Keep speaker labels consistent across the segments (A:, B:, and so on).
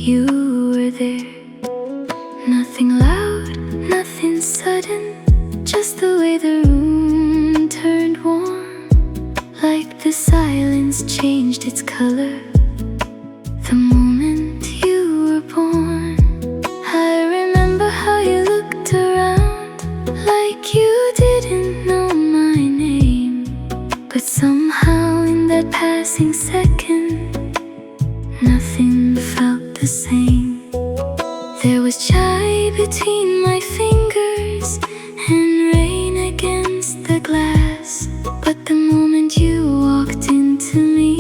A: you were there. Nothing loud, nothing sudden, just the way the room turned warm, like the silence changed its color the moment you were born. I remember how you looked around like you didn't know my name, but somehow in that passing second, nothing felt the same. There was chai between my fingers and rain against the glass, but the moment you walked into me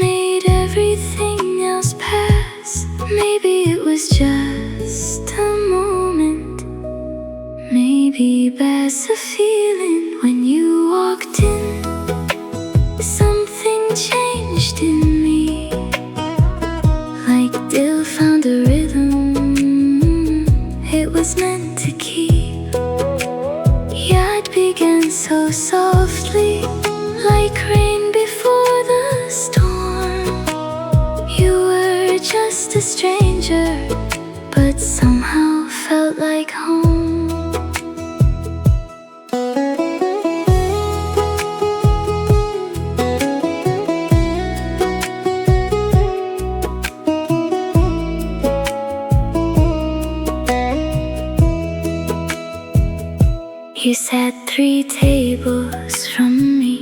A: made everything else pass. Maybe it was just a moment, maybe that's a feeling. When you walked in, something changed in me, like Dill found a rhythm it was meant to keep. Yeah, it began so softly, like rain before the storm. You were just a stranger, but somehow felt like home. You sat 3 tables from me,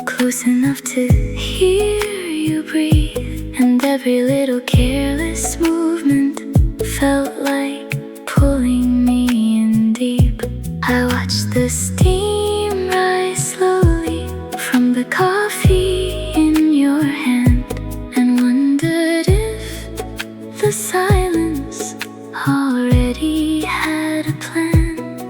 A: close enough to hear you breathe, and every little careless movement felt like pulling me in deep. I watched the steam rise slowly from the coffee in your hand, and wondered if the silence already had a plan.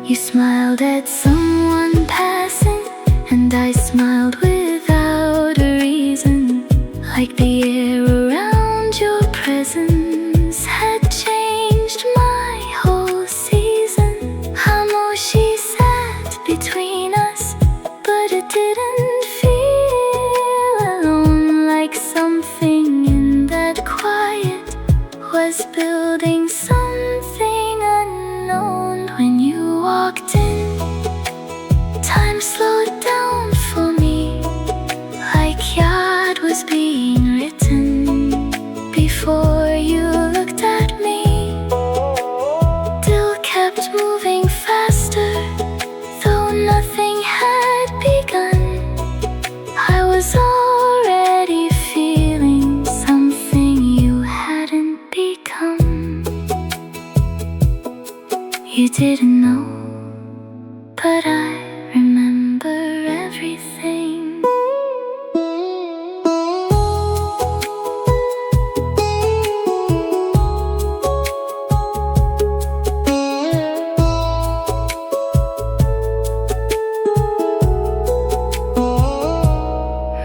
A: You smiled at someone passing, and I smiled without a reason, like the air around your presence had changed my whole season. I know she sat between us, but it didn't feel alone, like something in that quiet was building something unknown. When you walked in, time slowed down for me, like yacht was being written before you looked at me. Dill kept moving faster, though nothing had begun. I was already feeling something you hadn't become. You didn't know, but I remember everything.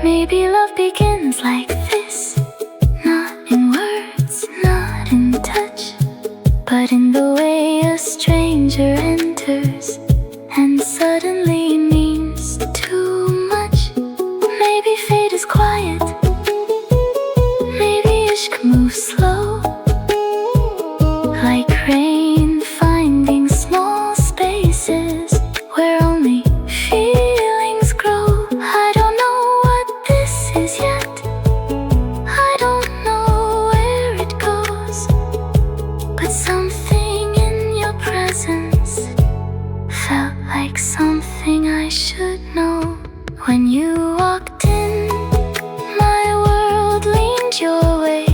A: Maybe love begins like this, not in words, not in touch, but in the way a stranger enters and suddenly means too much. Maybe fate is quiet, maybe ishq moves slow, like rain finding small spaces where only feelings grow. I don't know what this is yet, I don't know where it goes, but something in your presence felt like something I should know. When you walked in, my world leaned your way,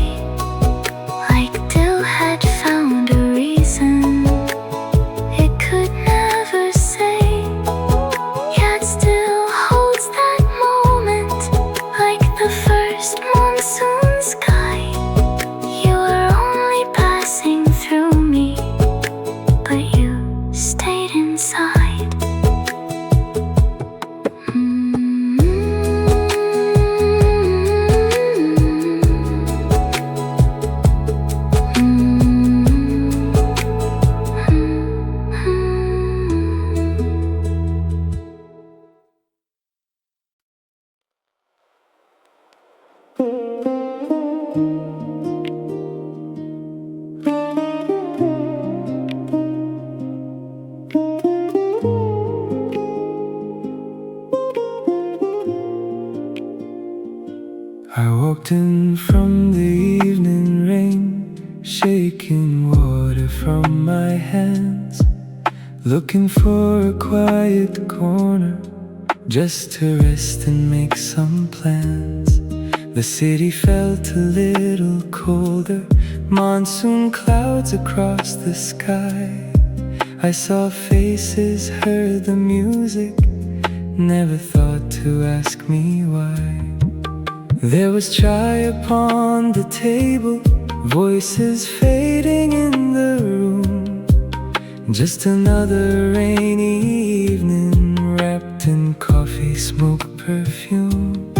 B: shaking water from my hands, looking for a quiet corner just to rest and make some plans. The city felt a little colder, monsoon clouds across the sky. I saw faces, heard the music, never thought to ask me why. There was chai upon the table, voices fading in the room. Just another rainy evening, wrapped in coffee, smoke, perfume.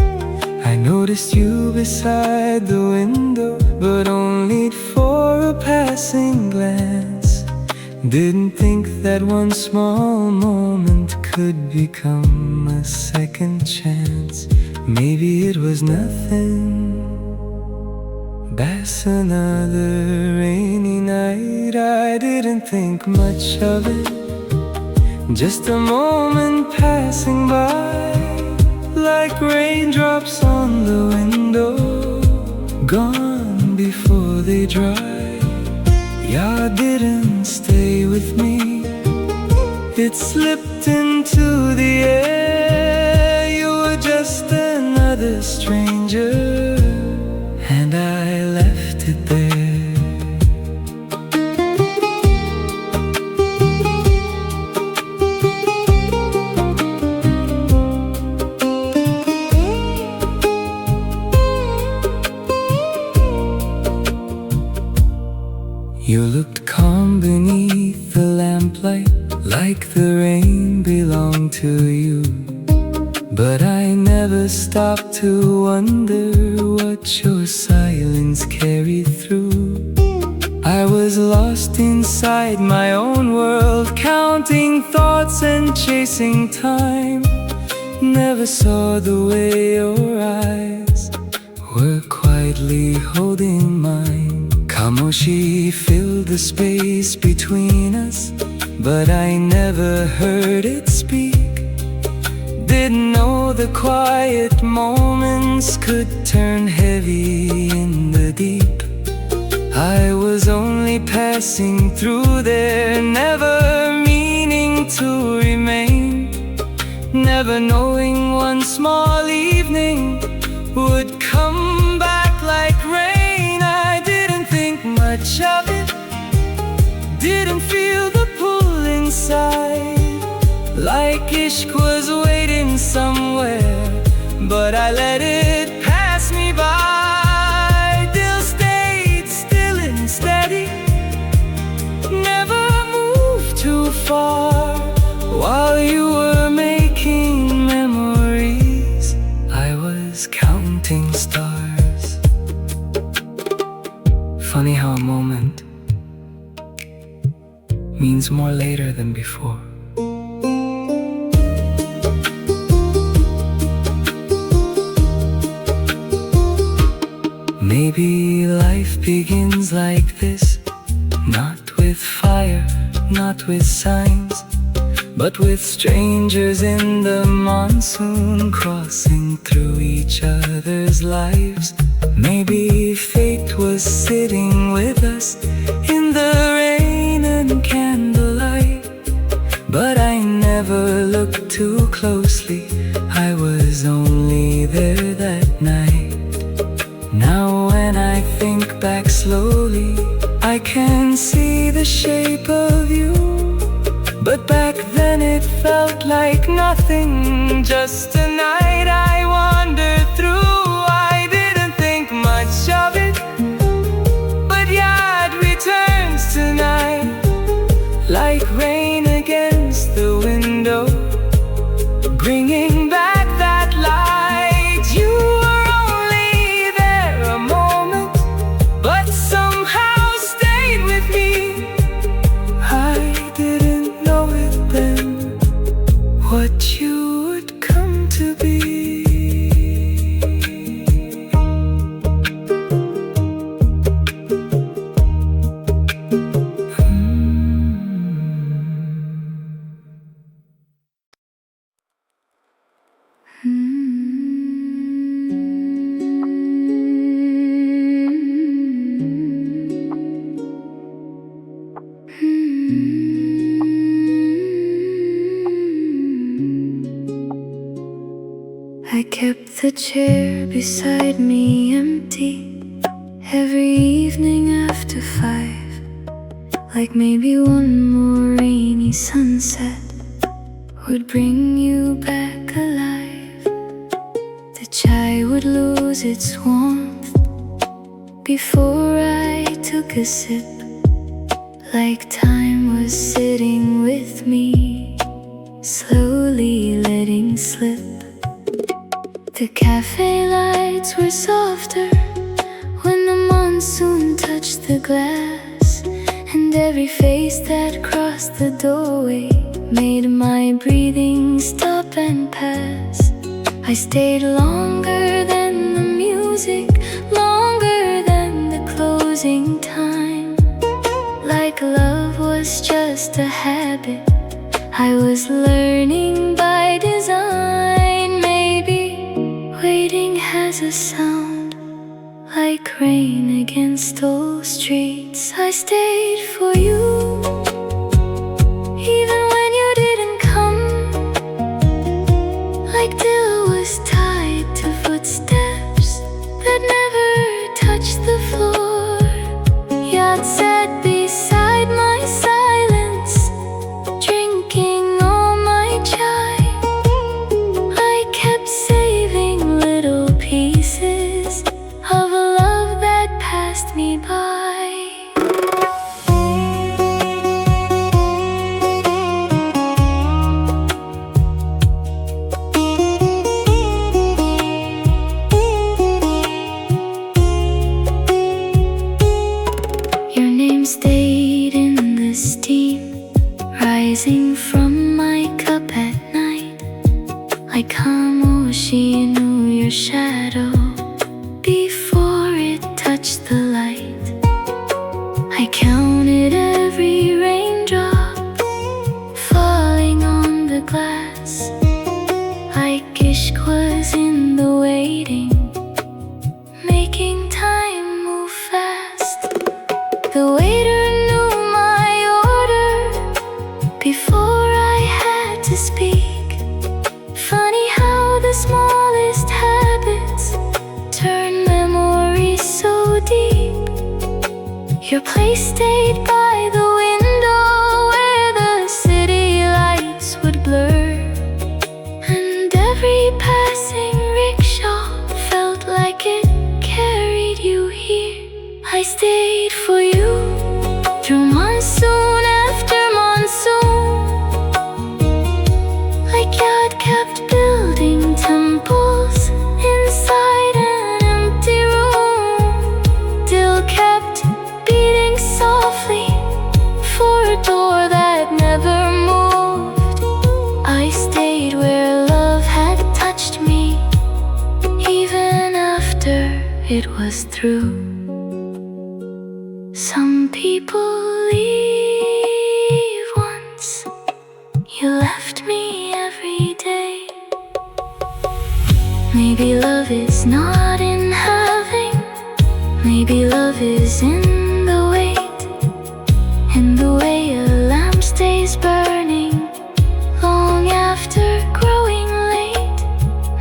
B: I noticed you beside the window, but only for a passing glance. Didn't think that one small moment could become a second chance. Maybe it was nothing. That's another rainy night. I didn't think much of it, just a moment passing by, like raindrops on the window, gone before they dry. Yeah, didn't stay with me, it slipped into the air. You were just another stranger, and I left it there. You looked calm beneath the lamplight, like the rain belonged to you. But I never stopped to wonder what your silence carried through. I was lost inside my own world, counting thoughts and chasing time. Never saw the way your eyes were quietly holding mine. Kamoshi filled the space between us, but I never heard it speak. Didn't know the quiet moments could turn heavy in the deep. I was only passing through there, never meaning to remain, never knowing one small evening would come back like rain. I didn't think much of it, didn't feel the pull inside, like ishq was waiting somewhere, but I let it pass me by. Still stayed still and steady, never moved too far. While you were making memories, I was counting stars. Funny how a moment means more later than before. Maybe life begins like this, not with fire, not with signs, but with strangers in the monsoon, crossing through each other's lives. Maybe fate was sitting with us in the rain and candlelight, but I never looked too closely, I was only there that night. Now when I think back slowly, I can see the shape of you, but back then it felt like nothing, just a night I wandered through. I didn't think much of it, but yeah, it returns tonight, like rain against the window, bringing back that light. You were only there a moment, but somehow stayed with me. I didn't know it then, what you would come to be.
A: the chair beside me empty every evening after 5. Like maybe one more rainy sunset would bring you back alive. The chai would lose its warmth before I took a sip, like time was sitting with me, slowly letting slip. The cafe lights were softer when the monsoon touched the glass, and every face that crossed the doorway made my breathing stop and pass. I stayed longer than the music, longer than the closing time. Like love was just a habit I was learning by design. Maybe waiting has a sound like rain against old streets. I stayed for you, even when you didn't come. Like Dill was tied to footsteps that never touched the floor. Yacht sat beside my silence, drinking all my chai. I kept saving little pieces of a love that passed me by. Your name stayed in the steam, rising from my cup at night. Like Kamoshi knew your shadow before it touched the light. I counted every raindrop falling on the glass, like Ishq was in the waiting, making time move fast. The waiter knew my order before I had to speak. Funny how the smallest habits turn memories so deep. Your place stayed by the window where the city lights would blur, and every passing rickshaw felt like it carried you here. I stayed for you through monsoon after monsoon. Like God kept building temples inside an empty room. Dill kept beating softly for a door that never moved. I stayed where love had touched me, even after it was through. Some people leave once, you left me every day. Maybe love is not in having, maybe love is in the wait, in the way a lamp stays burning long after growing late.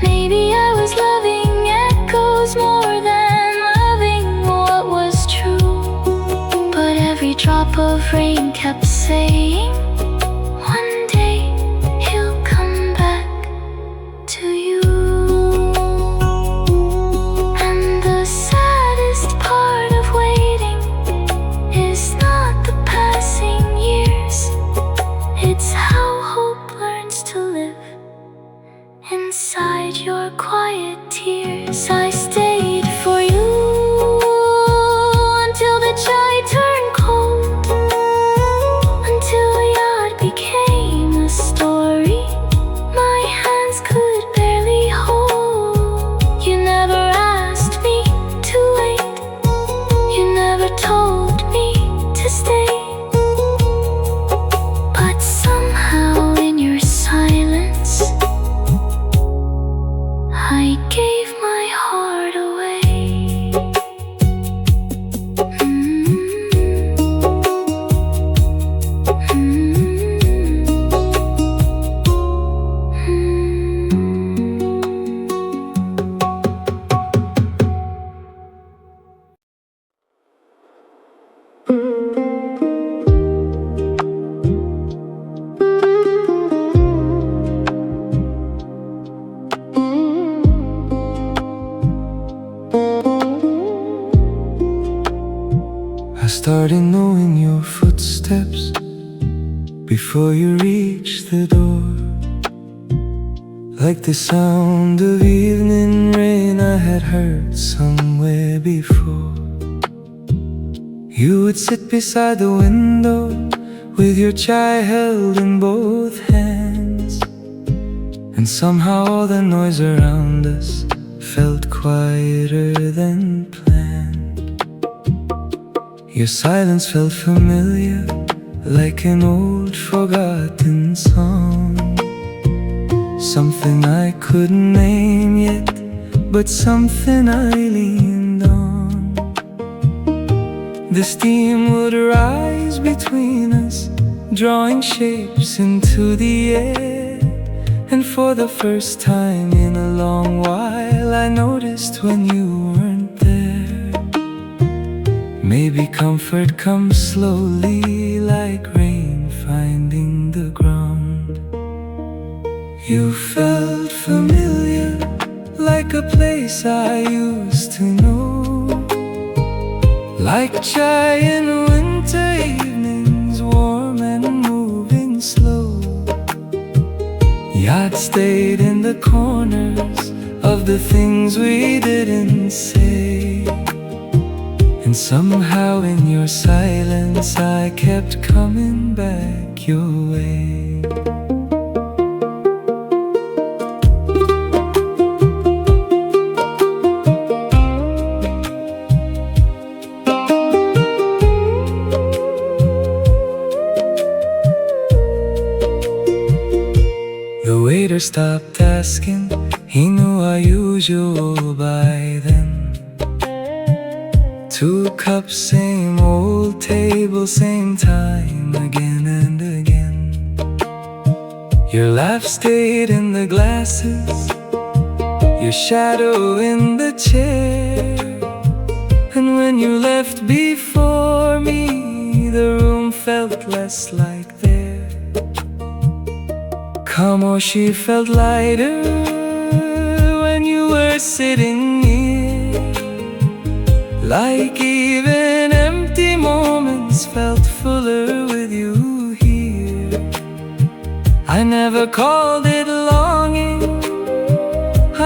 A: Maybe I was loving echoes more than loving what was true, but every drop of rain kept saying, one day he'll come back to you. And the saddest part of waiting is not the passing years, it's how hope learns to live inside your quiet tears. I stayed for you until the chai turned cold, until
B: I started knowing your footsteps before you reach the door. Like the sound of evening rain I had heard somewhere before. You would sit beside the window with your chai held in both hands, and somehow all the noise around us felt quieter than planned. Your silence felt familiar, like an old forgotten song. Something I couldn't name yet, but something I leaned on. The steam would rise between us, drawing shapes into the air. And for the first time in a long while, I noticed when you weren't there. Maybe comfort comes slowly, like rain finding the ground. You felt familiar, like a place I used to know. Like chai in winter evenings, warm and moving slow. Yacht stayed in the corners of the things we didn't say. And somehow in your silence I kept coming back your way. The waiter stopped asking, he knew our usual by then. 2 cups, same old table, same time, again and again. Your laugh stayed in the glasses, your shadow in the chair. And when you left before me, the room felt less like there. Come or she felt lighter when you were sitting near. Like even empty moments felt fuller with you here. I never called it longing,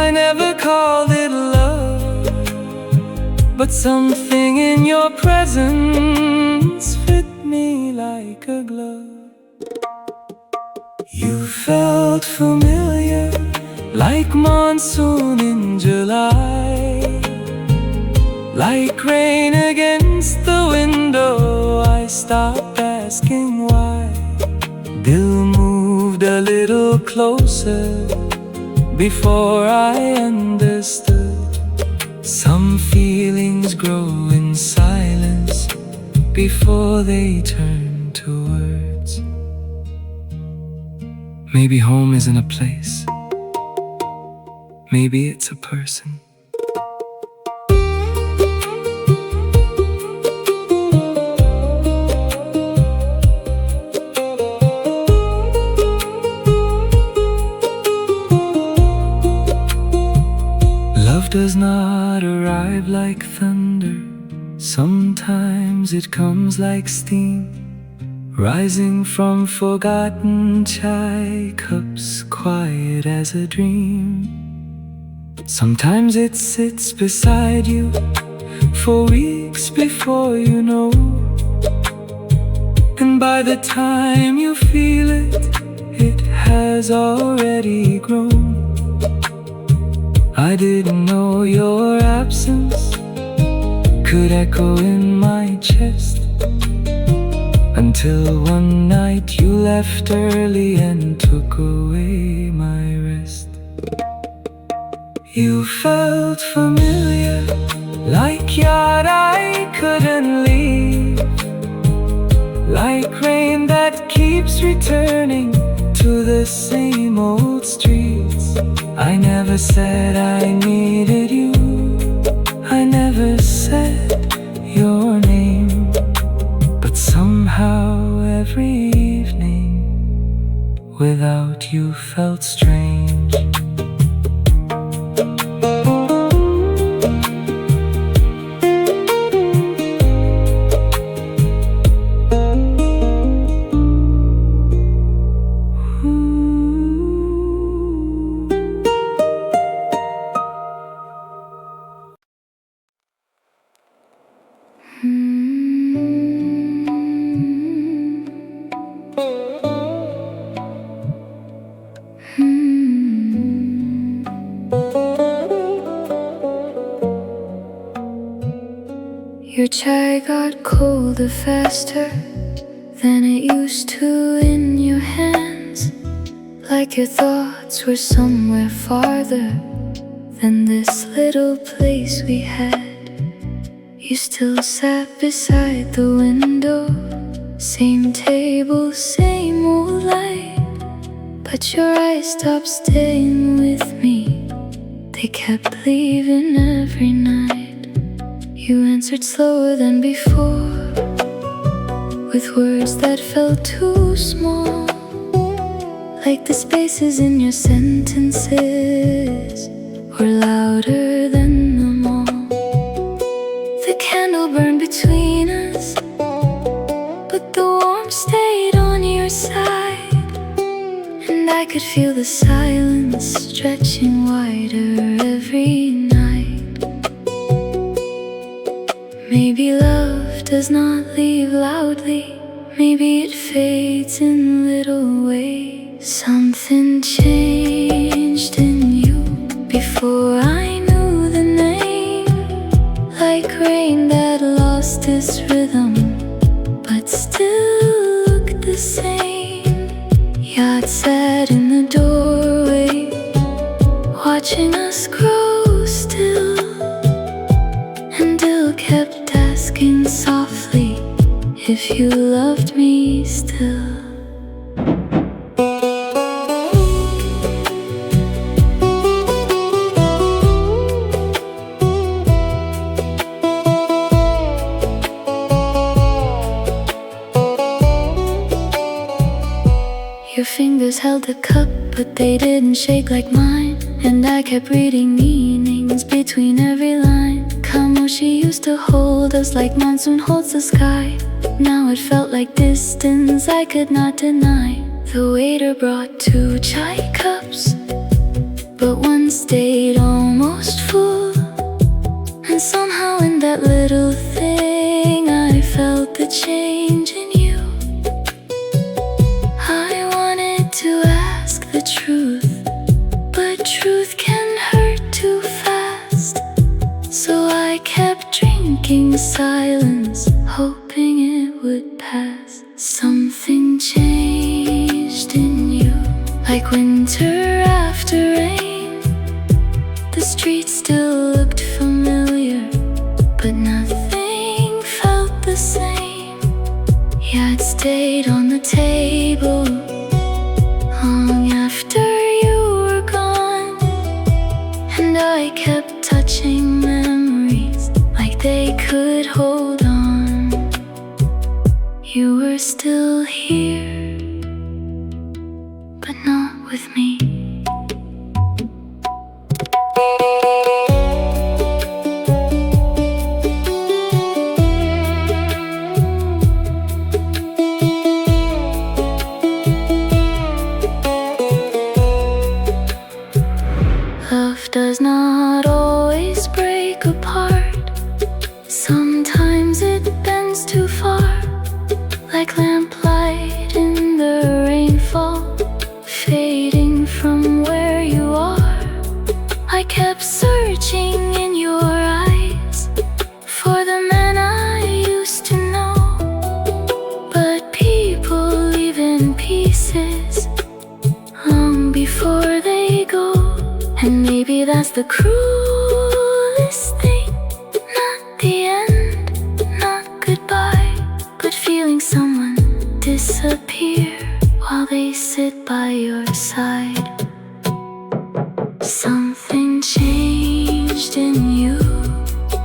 B: I never called it love, but something in your presence fit me like a glove. You felt familiar, like monsoon in July. Like rain against the window, I stopped asking why. Dil moved a little closer before I understood. Some feelings grow in silence before they turn to words. Maybe home isn't a place, maybe it's a person. Love does not arrive like thunder. Sometimes it comes like steam, rising from forgotten chai cups, quiet as a dream. Sometimes it sits beside you for weeks before you know, and by the time you feel it, it has already grown. I didn't know your absence could echo in my chest, until one night you left early and took away my rest. You felt familiar, like yacht I couldn't leave, like rain that keeps returning to the same old streets. I never said I needed you, I never said your name. without you felt strange.
A: Your chai got colder faster than it used to in your hands, like your thoughts were somewhere farther than this little place we had. You still sat beside the window, same table, same old light, but your eyes stopped staying with me. They kept leaving every night. You answered slower than before, with words that felt too small, like the spaces in your sentences were louder than them all. The candle burned between us, but the warmth stayed on your side, and I could feel the silence stretching wider every night. Maybe love does not leave loudly, maybe it fades in little ways. Something changed in you before I knew the name, like rain that lost its rhythm but still looked the same. Yacht sat in the doorway, watching us grow still, and Dill kept asking softly if you loved me still. Your fingers held the cup, but they didn't shake like mine, and I kept reading meanings between every line. Kamoshi used to hold us like monsoon holds the sky. Now it felt like distance I could not deny. The waiter brought 2 chai cups, but one stayed almost full, and somehow in that little thing I felt the change in you. I wanted to ask the truth, but truth can hurt too fast, so I kept drinking silence, hoping it would pass. Something changed in you, like winter after rain. The street still looked familiar, but nothing felt the same. Yeah, it stayed on the table long after you were gone, and I kept touching memories like they could hold on. You were still here, but not with me. Love does not always break apart. Sometimes it bends too far, like lamplight in the rainfall, fading from where you are. I kept searching in your eyes for the man I used to know, but people leave in pieces long before they go. And maybe that's the cruelest thing, not the end, not goodbye, but feeling someone disappear while they sit by your side. Something changed in you,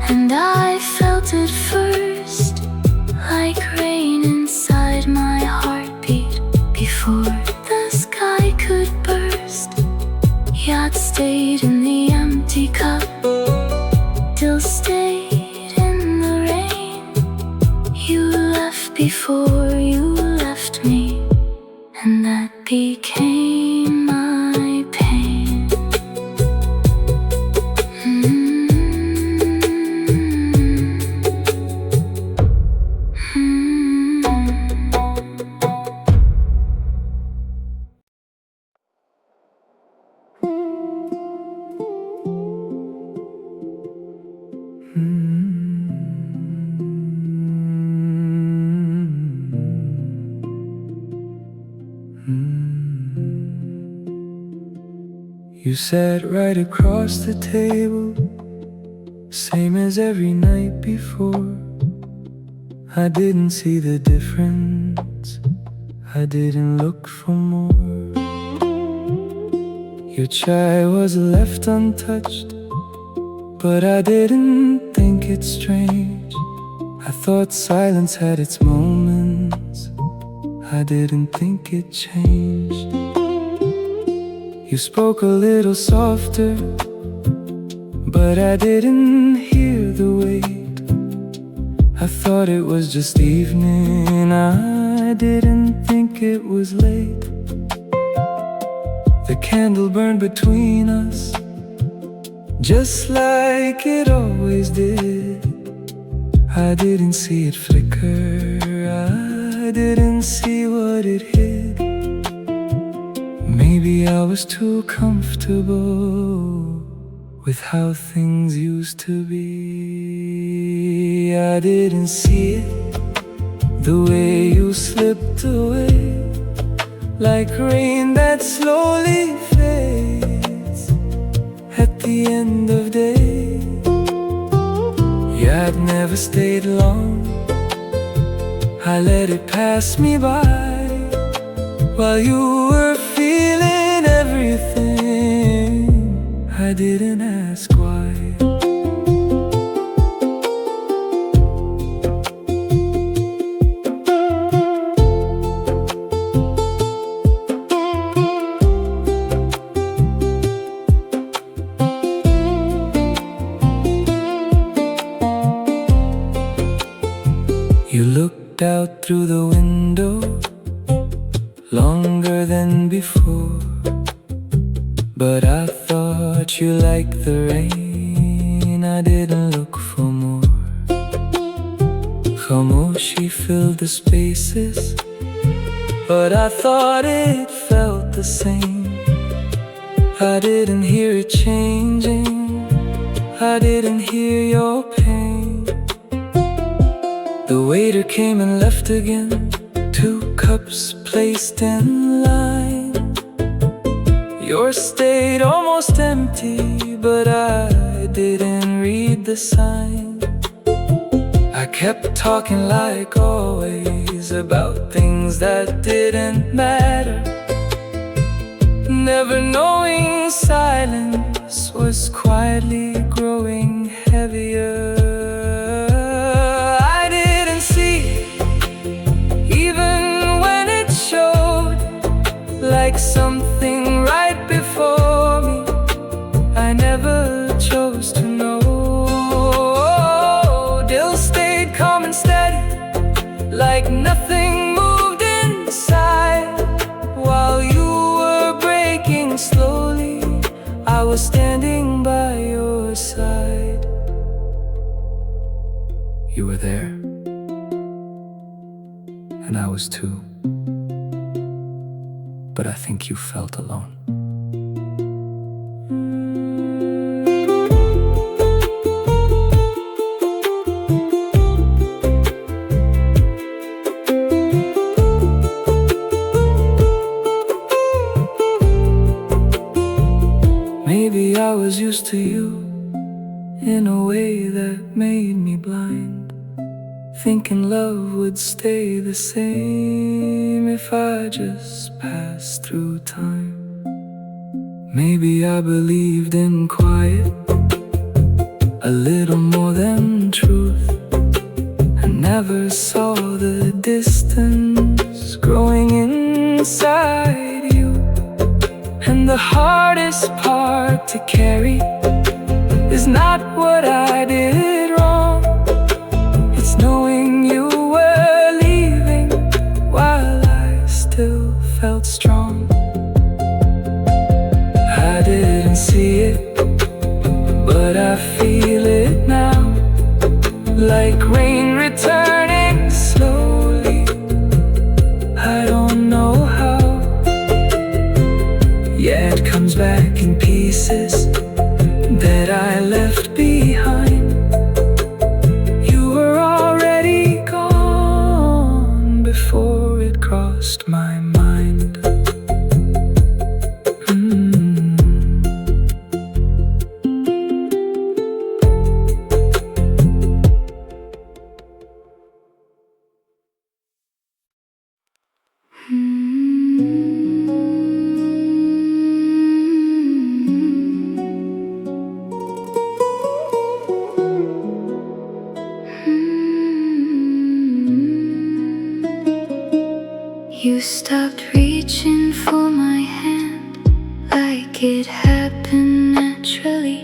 A: and I felt it first, like rain inside my heartbeat before the sky You left before you left me, and that became my pain.
B: You sat right across the table, same as every night before. I didn't see the difference, I didn't look for more. Your chai was left untouched, but I didn't think it strange. I thought silence had its moments, I didn't think it changed. You spoke a little softer, but I didn't hear the weight. I thought it was just evening, I didn't think it was late. The candle burned between us, just like it always did. I didn't see it flicker, I didn't see what it hid. Maybe I was too comfortable with how things used to be. I didn't see it the way you slipped away, like rain that slowly fades at the end of day. Yeah, I'd never stayed long, I let it pass me by while you were feeling everything. I didn't ask why. You looked out through the window longer than before, but I thought you liked the rain, I didn't look for more. Khamoshi filled the spaces, but I thought it felt the same. I didn't hear it changing, I didn't hear your pain. The waiter came and left again, 2 cups placed in line. Yours stayed almost empty, but I didn't read the sign. I kept talking like always about things that didn't matter, never knowing silence was quietly growing heavier. I didn't see, even when it showed, like something right before me. I never chose to know. Dill stayed calm and steady, like nothing moved inside. While you were breaking slowly, I was standing by your side. You were there, and I was too. But I think you felt alone. Maybe I was used to you in a way that made me blind, thinking love would stay the same if I just passed through time. Maybe I believed in quiet a little more than truth, and never saw the distance growing inside you. And the hardest part to carry is not what I did wrong, it's knowing you were before it crossed my mind.
A: You stopped reaching for my hand like it happened naturally.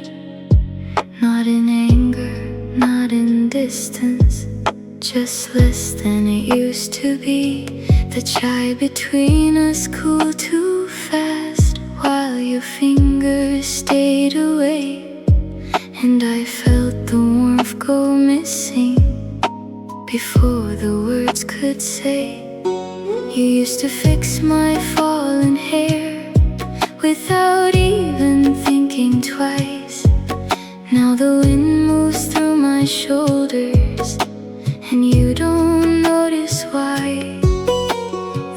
A: Not in anger, not in distance, just less than it used to be. The chai between us cooled too fast while your fingers stayed away, and I felt the warmth go missing before the words could say. You used to fix my fallen hair without even thinking twice. Now the wind moves through my shoulders and you don't notice why.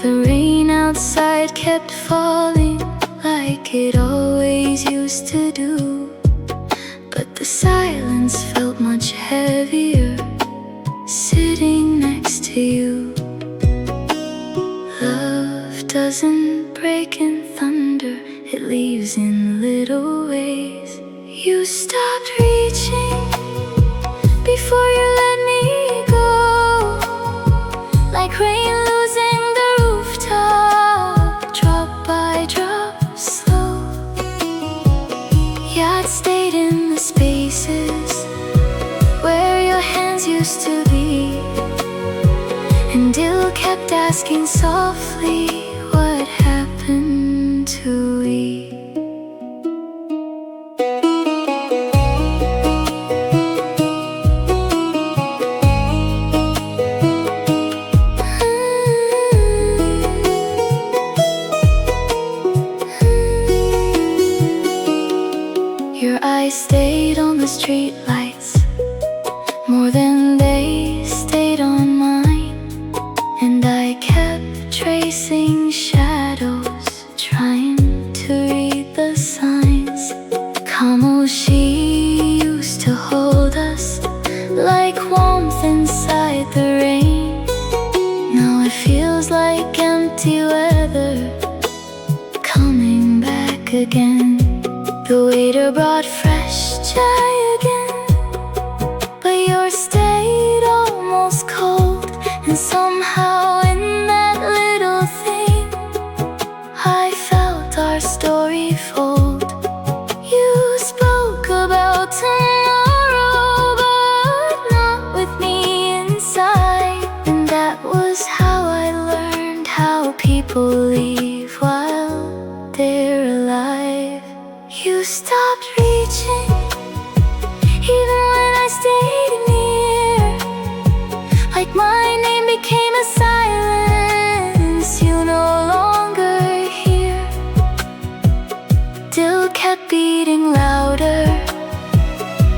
A: The rain outside kept falling like it always used to do, but the silence felt much heavier sitting next to you. Love doesn't break in thunder, it leaves in little ways. You stopped reaching before you let me go, like rain losing the rooftop, drop by drop, slow. Yeah, it stayed in the spaces where your hands used to be, and Dill kept asking softly, what happened to we? Your eyes stayed on the street lights more than they stayed on mine, and I kept tracing shadows, trying to read the signs. Como she used to hold us like warmth inside the rain. Now it feels like empty weather coming back again. The waiter brought fresh chai again, but yours stayed almost cold. And somehow in that little thing I felt our story fold. You spoke about tomorrow, but not with me inside. And that was how I learned how people leave while they're alive. You stopped reaching even when I stayed near, like my name became a silence you no longer hear. Dill kept beating louder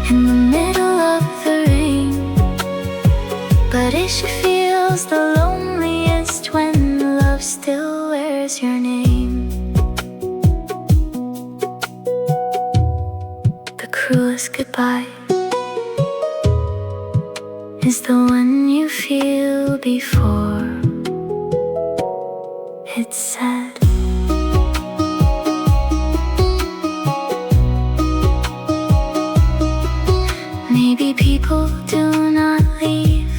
A: in the middle of the rain, but Ishq feels the loneliest when love still wears your name. The cruelest goodbye is the one you feel before it's said. Maybe people do not leave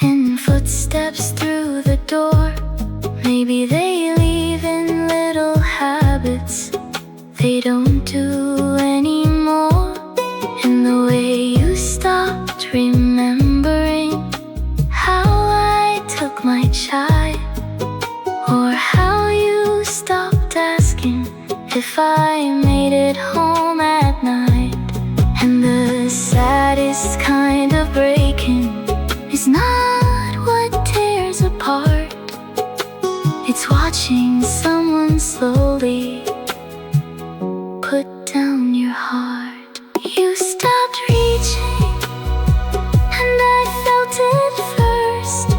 A: in footsteps through the door. Maybe they leave in little habits they don't do anymore. In the way you stopped remembering how I took my chai, or how you stopped asking if I made it home at night. And the saddest kind of breaking is not what tears apart, it's watching someone slowly put down your heart. You stopped reaching and I felt it first,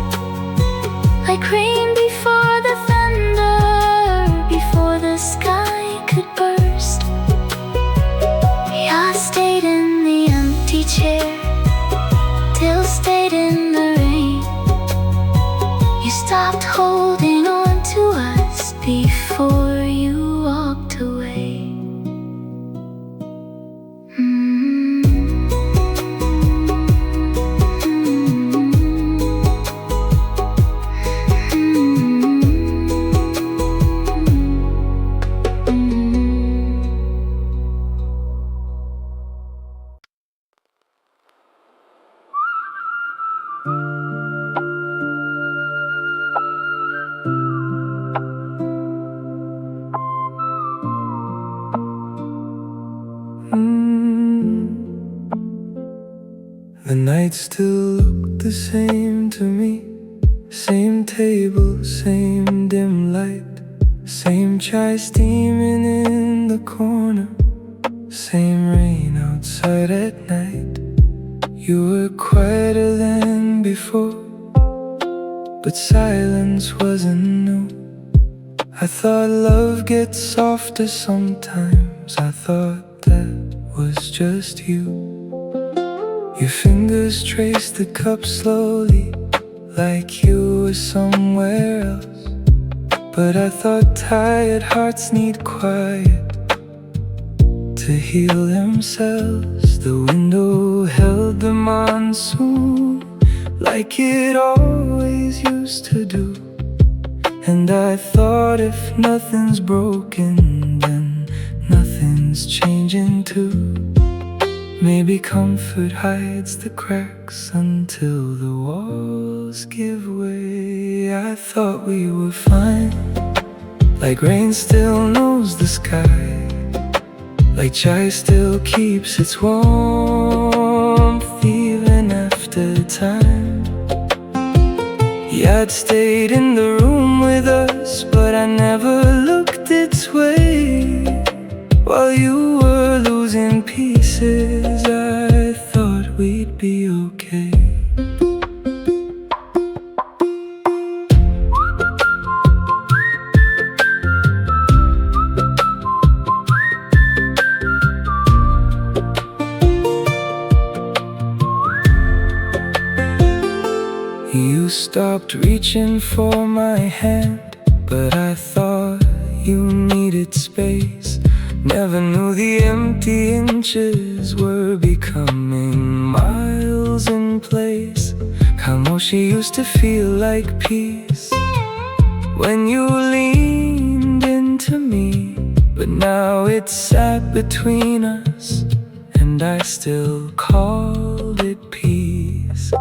A: stopped holding on to us before you walked away.
B: The night still looked the same to me. Same table, same dim light, same chai steaming in the corner, same rain outside at night. You were quieter than before, but silence wasn't new. I thought love gets softer sometimes. I thought that was just you. Your fingers traced the cup slowly, like you were somewhere else. But I thought tired hearts need quiet to heal themselves. The window held the monsoon like it always used to do. And I thought if nothing's broken, then nothing's changing too. Maybe comfort hides the cracks until the walls give way. I thought we were fine, like rain still knows the sky, like chai still keeps its warmth even after time. Yeah, I'd stayed in the room with us, but I never looked its way. While you were losing pieces, I thought we'd be okay. You stopped reaching for my hand, but I thought you needed space. Never knew the empty inches were becoming miles in place. Khamoshi used to feel like peace when you leaned into me, but now it's sat between us, and I still call it peace.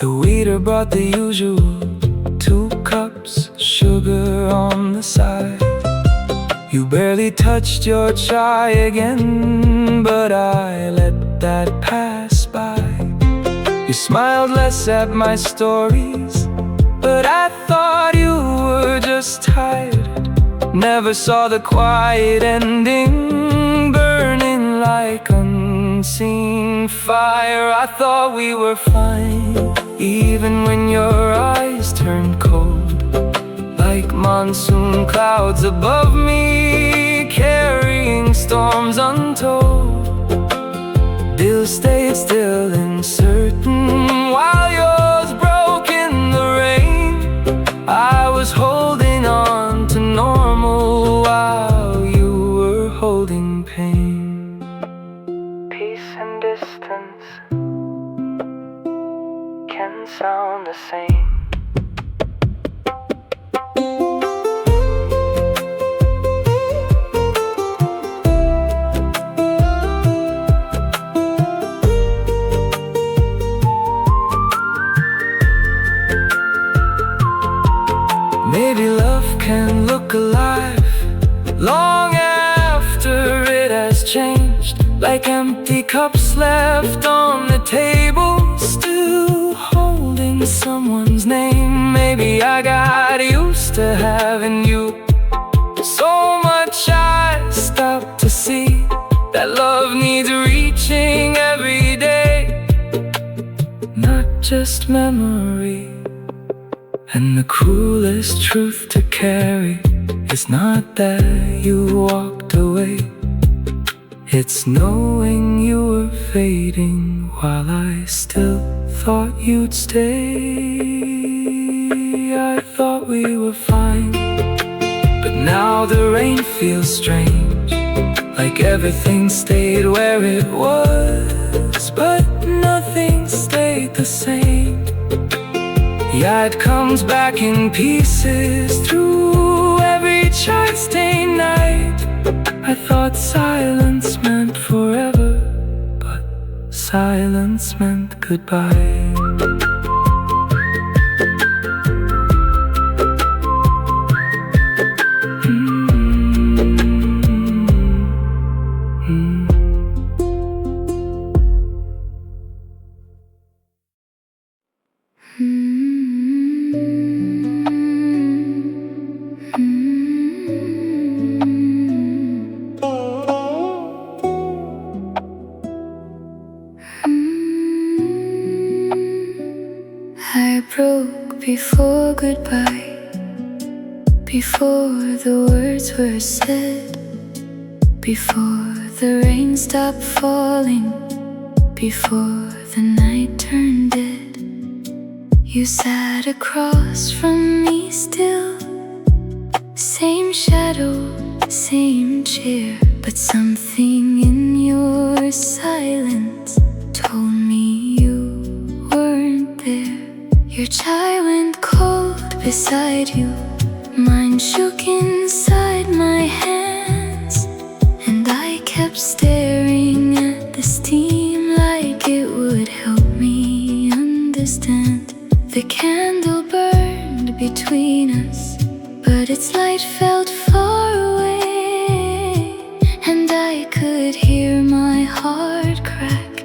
B: The waiter brought the usual 2 cups, sugar on the side. You barely touched your chai again, but I let that pass by. You smiled less at my stories, but I thought you were just tired. Never saw the quiet ending, burning like unseen fire. I thought we were fine, even when your eyes turned cold, like monsoon clouds above me, carrying storms untold. Bills stayed still and certain, while yours broke in the rain. I was holding on to normal while you were holding pain. Peace and distance can sound the same. Maybe love can look alive long after it has changed, like empty cups left on the table, still holding someone's name. Maybe I got used to having you so much I stopped to see that love needs reaching every day, not just memory. And the cruelest truth to carry is not that you walked away, it's knowing you were fading while I still thought you'd stay. the rain feels strange, like everything stayed where it was, but nothing stayed the same. Yeah, it comes back in pieces through every chart-stained night. I thought silence meant forever, but silence meant goodbye.
A: I broke before goodbye, before the words were said, before the rain stopped falling, before the night turned dead. You sat across from me still, same shadow, same chair, but something in your silence told me you weren't there. Your chai went cold beside you, mine shook inside my hands, and I kept staring at the steam like it would help me understand. The candle burned between us, but its light felt far away, and I could hear my heart crack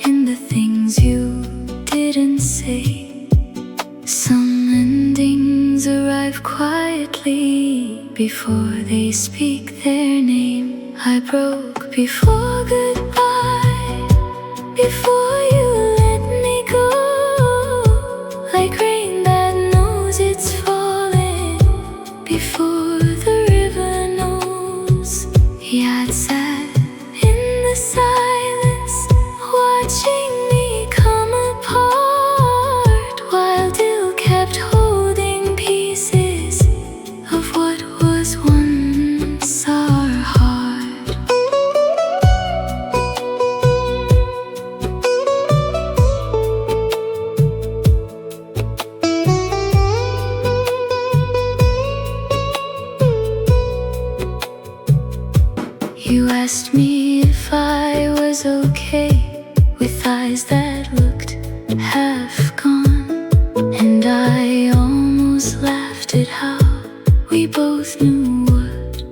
A: in the things you didn't say. Some endings arrive quietly before they speak their name. I broke before goodbye, before you let me go, like rain that knows it's falling, before the river knows. Yeah, it sat in the silence, watching me come apart, while Dill kept holding pieces of what was once our heart. You asked me if I was okay, with eyes that looked half gone, and I almost laughed at how we both knew what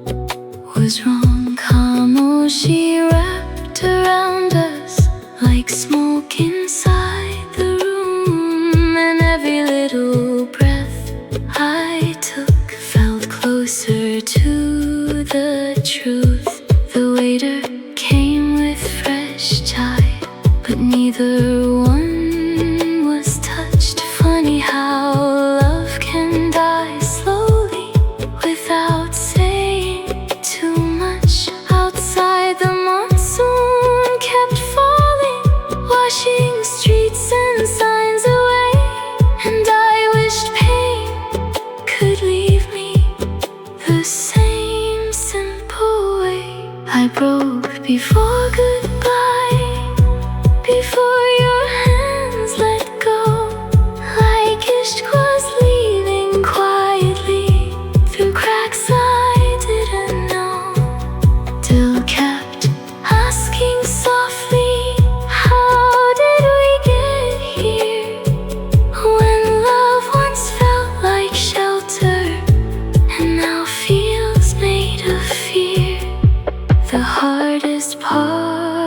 A: was wrong. Khamoshi wrapped around us like smoke inside the room, and every little breath I took felt closer to the truth. The waiter came with fresh chai, but neither one was touched. Funny how love can die slowly without saying too much. Outside, the monsoon kept falling, washing streets and signs away, and I wished pain could leave me the same simple way. I broke before goodbye, before your hands let go, like ishq was leaving quietly through cracks I didn't know. Dill kept asking softly, how did we get here, when love once felt like shelter and now feels made of fear? The hardest part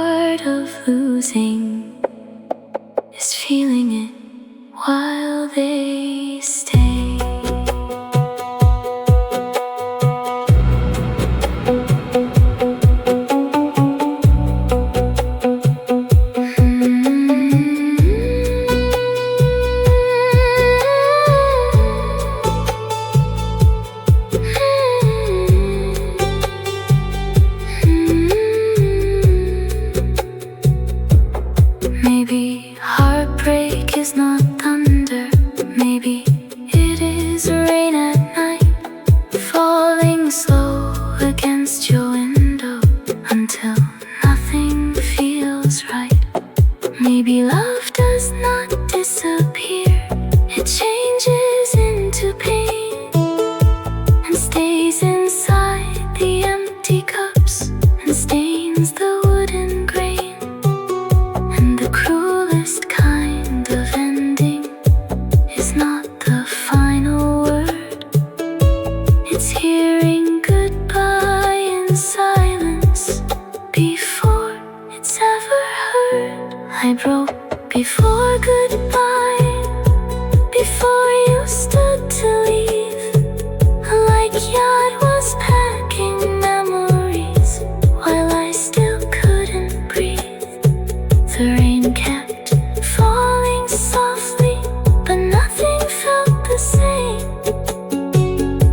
A: same.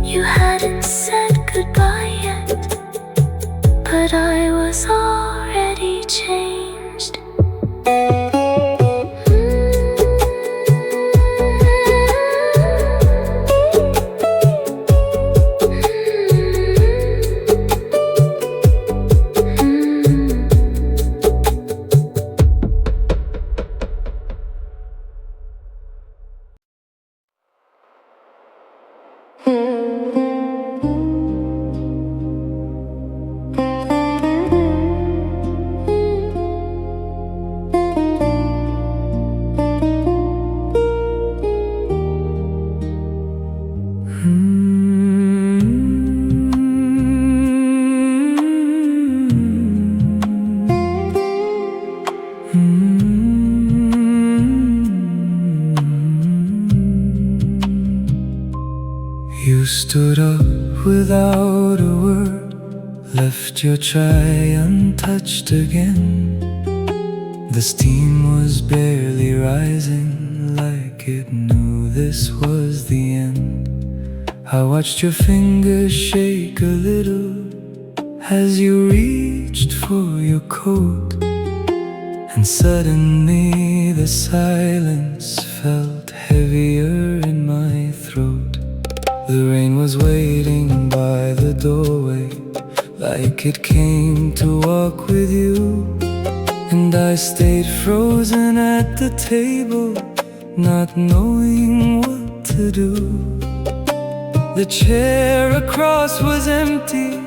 A: You hadn't said goodbye yet, but I was already changed.
B: You stood up without a word, left your tray untouched again. The steam was barely rising, like it knew this was the end. I watched your fingers shake a little as you reached for your coat, and suddenly the silence felt heavier in my throat. The rain was waiting by the doorway, like it came to walk with you. And I stayed frozen at the table, not knowing what to do. The chair across was empty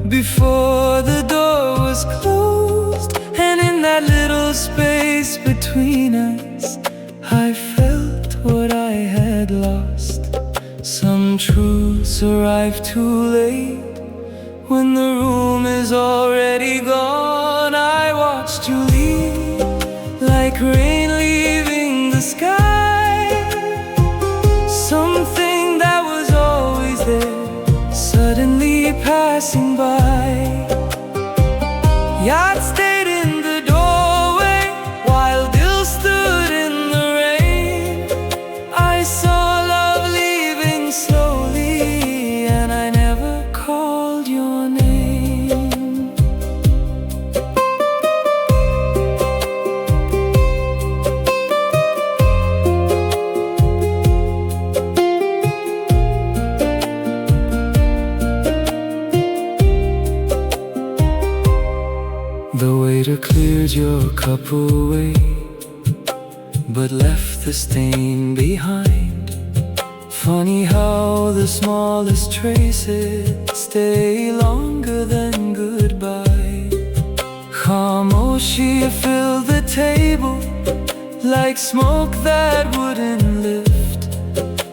B: before the door was closed, and in that little space between us, I felt what I had lost. Some truths arrive too late, when the room is already gone. I watched you leave, like rain leaving the sky. Something that was always there, suddenly passing by. Yacht stayed in the doorway, while Dill stood in the rain. I saw love leaving slowly, and I never called your name. The waiter cleared your cup away, but left the stain behind. Funny how the smallest traces stay longer than goodbye. Khamoshi filled the table, like smoke that wouldn't lift.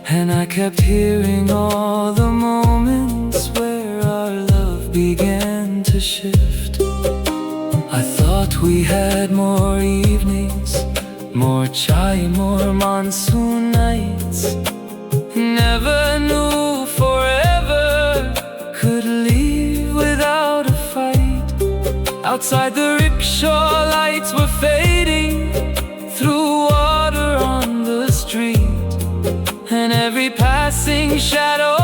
B: And I kept hearing all the moments where our love began to shift. I thought we had more evenings, more chai, more monsoon nights. Never knew forever could leave without a fight. Outside the rickshaw lights were fading through water on the street, and every passing shadow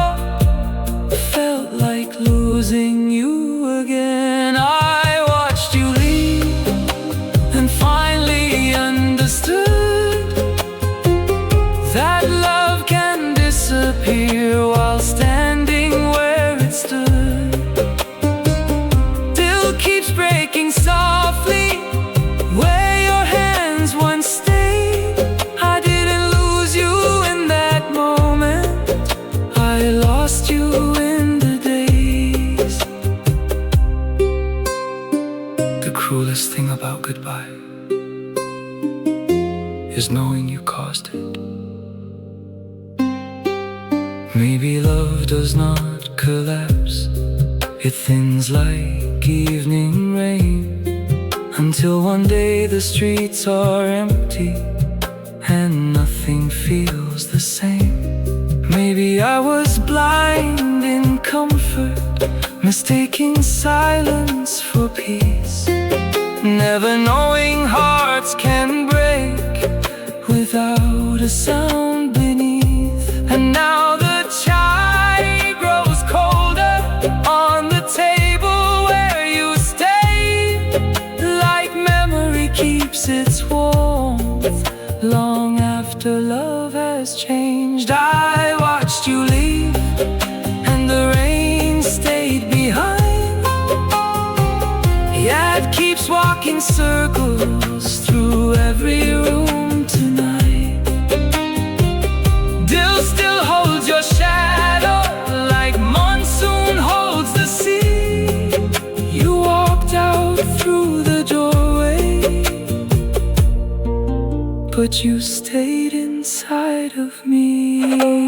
B: felt like losing you again. I watched you leave and finally understood that love can disappear while standing where it stood. Still keeps breaking softly where your hands once stayed. I didn't lose you in that moment, I lost you in the days. The cruelest thing about goodbye is knowing you caused it. Maybe love does not collapse, it thins like evening rain, until one day the streets are empty and nothing feels the same. Maybe I was blind in comfort, mistaking silence for peace, never knowing hearts can break without a sound beneath. And now the chai grows colder on the table where you stayed, like memory keeps its warmth long after love has changed. I watched you leave and the rain stayed behind, yet keeps walking circles through every room tonight. Dill still holds your shadow like monsoon holds the sea. You walked out through the doorway, but you stayed inside of me.